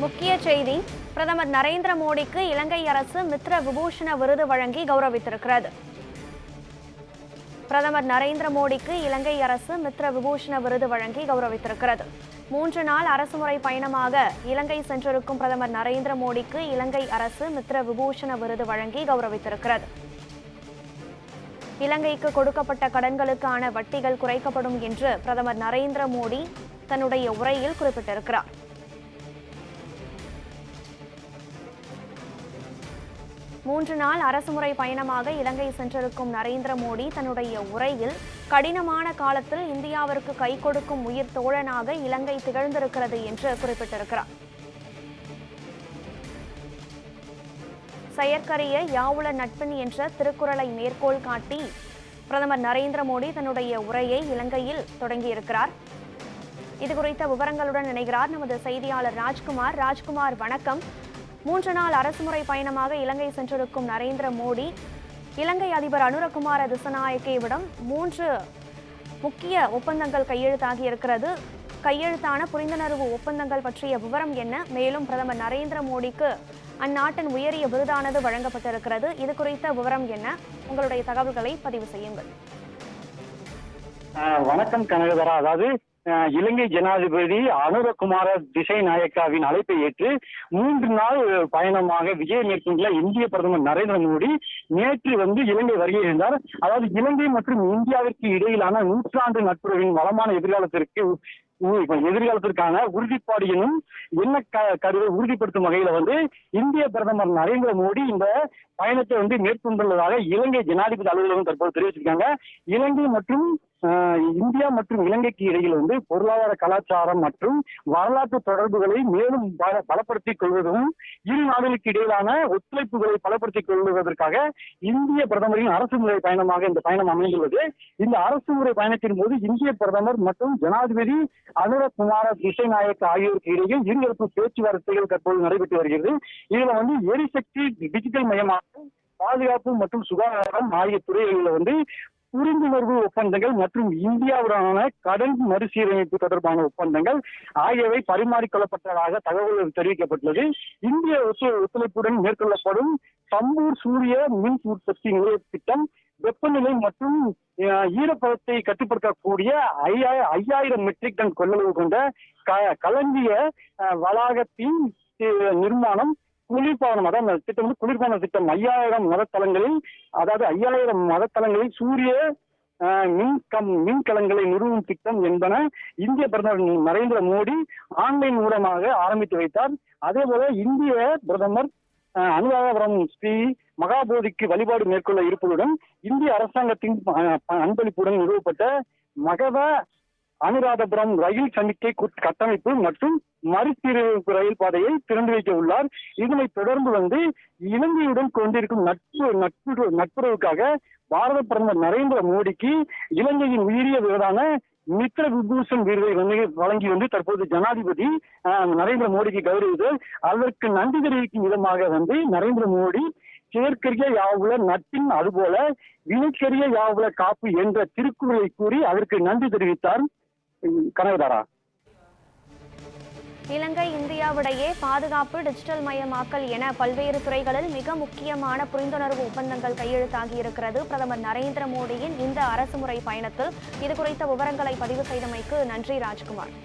முக்கிய செய்தி. பிரதமர் நரேந்திர மோடிக்கு இலங்கை அரசு மித்ர விபூஷண விருது வழங்கி கௌரவித்திருக்கிறது. பிரதமர் நரேந்திர மோடிக்கு இலங்கை அரசு மித்ர விபூஷண விருது வழங்கி கௌரவித்திருக்கிறது. 3 நாள் அரசுமுறை பயணமாக இலங்கை சென்றிருக்கும் பிரதமர் நரேந்திர மோடிக்கு இலங்கை அரசு மித்ர விபூஷண விருது வழங்கி கௌரவித்திருக்கிறது. இலங்கைக்கு கொடுக்கப்பட்ட கடன்களுக்கான வட்டிகள் குறைக்கப்படும் என்று பிரதமர் நரேந்திர மோடி தன்னுடைய உரையில் குறிப்பிட்டிருக்கிறார். மூன்று நாள் அரசுமுறை பயணமாக இலங்கை சென்றிருக்கும் நரேந்திர மோடி தன்னுடைய உரையில் கடினமான காலத்தில் இந்தியாவிற்கு கை கொடுக்கும் உயிர் தோழனாக இலங்கை திகழ்ந்திருக்கிறது என்று குறிப்பிட்டிருக்கிறார். செயற்கரிய யாவுள நட்பின் என்ற திருக்குறளை மேற்கோள் காட்டி பிரதமர் நரேந்திர மோடி தன்னுடைய உரையை இலங்கையில் தொடங்கியிருக்கிறார். இது குறித்த விவரங்களுடன் இணைகிறார் நமது செய்தியாளர் ராஜ்குமார். ராஜ்குமார், வணக்கம். 3 நாள் அரசுமுறை பயணமாக இலங்கை சென்றிருக்கும் நரேந்திர மோடி இலங்கை அதிபர் அனுரகுமார திசநாயக்கேவிடம் 3 முக்கிய ஒப்பந்தங்கள் கையெழுத்தாகி இருக்கிறது. கையெழுத்தான புரிந்துணர்வு ஒப்பந்தங்கள் பற்றிய விவரம் என்ன? மேலும் பிரதமர் நரேந்திர மோடிக்கு அந்நாட்டின் உயரிய விருதானது வழங்கப்பட்டிருக்கிறது. இது குறித்த விவரம் என்ன? உங்களுடைய தகவல்களை பதிவு செய்யுங்கள். வணக்கம் கனகதரா. அதாவது இலங்கை ஜனாதிபதி அனுரகுமார திசநாயக்காவின் அழைப்பை ஏற்று 3 நாள் பயணமாக விஜயம் மேற்கொண்டுள்ள இந்திய பிரதமர் நரேந்திர மோடி நேற்று இலங்கை வருகை இருந்தார். அதாவது இலங்கை மற்றும் இந்தியாவிற்கு இடையிலான நூற்றாண்டு நட்புறவின் வளமான எதிர்காலத்திற்கான உறுதிப்பாடு எனும் என்ன கருவை உறுதிப்படுத்தும் வகையில இந்திய பிரதமர் நரேந்திர மோடி இந்த பயணத்தை மேற்கொண்டுள்ளதாக இலங்கை ஜனாதிபதி அலுவலகம் தற்போது தெரிவிச்சிருக்காங்க. இலங்கை மற்றும் இந்தியா மற்றும் இலங்கைக்கு இடையில் பொருளாதார, கலாச்சாரம் மற்றும் வரலாற்று தொடர்புகளை மேலும் பலப்படுத்திக் கொள்வதும் இரு நாடுகளுக்கு இடையிலான ஒத்துழைப்புகளை பலப்படுத்திக் கொள்வதற்காக இந்திய பிரதமரின் அரசுமுறை பயணமாக இந்த பயணம் அமைந்துள்ளது. இந்த அரசுமுறை பயணத்தின் போது இந்திய பிரதமர் மற்றும் ஜனாதிபதி அனுரகுமார திசநாயக்க ஆகியோருக்கு இடையே இருதரப்பு பேச்சுவார்த்தைகள் தற்போது நடைபெற்று வருகிறது. இதுல எரிசக்தி, டிஜிட்டல் மயமாக்கம், பாதுகாப்பு மற்றும் சுகாதாரம் ஆகிய துறைகளில் புரிந்துணர்வு ஒப்பந்தங்கள் மற்றும் இந்தியாவுடனான கடன் மறுசீரமைப்பு தொடர்பான ஒப்பந்தங்கள் ஆகியவை பரிமாறிக்கொள்ளப்பட்டதாக தகவல் தெரிவிக்கப்பட்டுள்ளது. இந்திய ஒத்துழைப்புடன் மேற்கொள்ளப்படும் சம்பூர் சூரிய மின் உற்பத்தி நிலைய திட்டம் வெப்பநிலை மற்றும் ஈரப்பதத்தை கட்டுப்படுத்தக்கூடிய 5000 மெட்ரிக் டன் கொள்ளளவு கொண்ட களஞ்சிய வளாகத்தின் நிர்மாணம், குளிர்பானம், அதாவது திட்டம் குளிர்பான திட்டம் 5000 மதத்தலங்களில், அதாவது 5000 மதத்தலங்களில் சூரிய மின்கலங்களை நிறுவும் திட்டம் என்பன இந்திய பிரதமர் நரேந்திர மோடி ஆன்லைன் மூலமாக ஆரம்பித்து வைத்தார். அதே போல இந்திய பிரதமர் அனுராதபுரம் ஸ்ரீ மகாபோதிக்கு வழிபாடு மேற்கொள்ள இருப்பதுடன் இந்திய அரசாங்கத்தின் அன்பளிப்புடன் நிறுவப்பட்ட மகத அனுராதபுரம் ரயில் சமிக்கை கட்டமைப்பு மற்றும் மறுசீரமைப்பு ரயில் பாதையை திறந்து வைக்க உள்ளார். இதனை தொடர்ந்து இலங்கையுடன் கொண்டிருக்கும் நட்புறவுக்காக பாரத பிரதமர் நரேந்திர மோடிக்கு இலங்கையின் உயரிய விருதான மித்ர விபூஷன் விருதை வழங்கி தற்போது ஜனாதிபதி நரேந்திர மோடிக்கு கௌரவித்து அதற்கு நன்றி தெரிவிக்கும் விதமாக நரேந்திர மோடி செயற்கரிய யாவுல நட்பின், அதுபோல வினைக்கரிய யாவுல காப்பு என்ற திருக்குறளை கூறி அதற்கு நன்றி தெரிவித்தார். கனகதாரா, இலங்கை இந்தியாவிடையே பாதுகாப்பு, டிஜிட்டல் மயமாக்கல் என பல்வேறு துறைகளில் மிக முக்கியமான புரிந்துணர்வு ஒப்பந்தங்கள் கையெழுத்தாகியிருக்கிறது. பிரதமர் நரேந்திர மோடியின் இந்த அரசுமுறை பயணத்தில் இது குறித்த விவரங்களை பதிவு செய்தமைக்கு நன்றி ராஜ்குமார்.